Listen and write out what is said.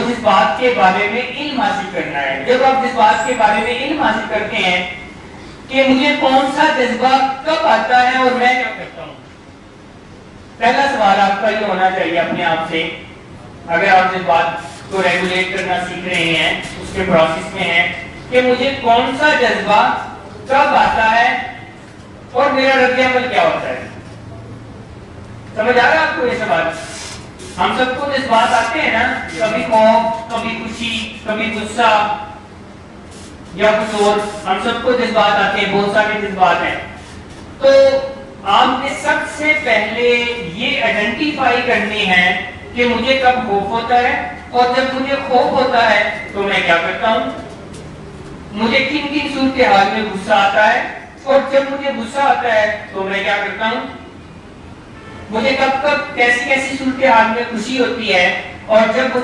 جذبات کے بارے میں علم حاصل کرنا ہے. جب آپ جذبات کے بارے میں علم حاصل کرتے ہیں کہ مجھے کون سا جذبہ کب آتا ہے اور میں کیا کرتا ہوں. پہلا سوال آپ کا یہ ہونا چاہیے اپنے آپ سے, اگر آپ جذبات کو ریگولیٹ کرنا سیکھ رہے ہیں, اس کے پروسیس میں ہیں, کہ مجھے کون سا جذبہ کب آتا ہے اور میرا رد عمل کیا ہوتا ہے. سمجھ آ رہا ہے آپ کو یہ سوال؟ ہم سب کو جذبات آتے ہیں نا, کبھی خوف, کبھی خوشی, کبھی غصہ یا کچھ اور, ہم سب کو جذبات آتے ہیں, بہت سارے جذبات ہیں. تو آپ نے سب سے پہلے یہ آئیڈینٹیفائی کرنی ہے کہ مجھے کب خوف ہوتا ہے, اور جب مجھے خوف ہوتا ہے تو میں کیا کرتا ہوں, مجھے کن کن صورتحال میں غصہ آتا ہے, اور جب مجھے غصہ آتا ہے تو میں کیا کرتا ہوں, مجھے کب کب کیسی کیسی صورتحال میں خوشی ہوتی ہے, اور جب مجھے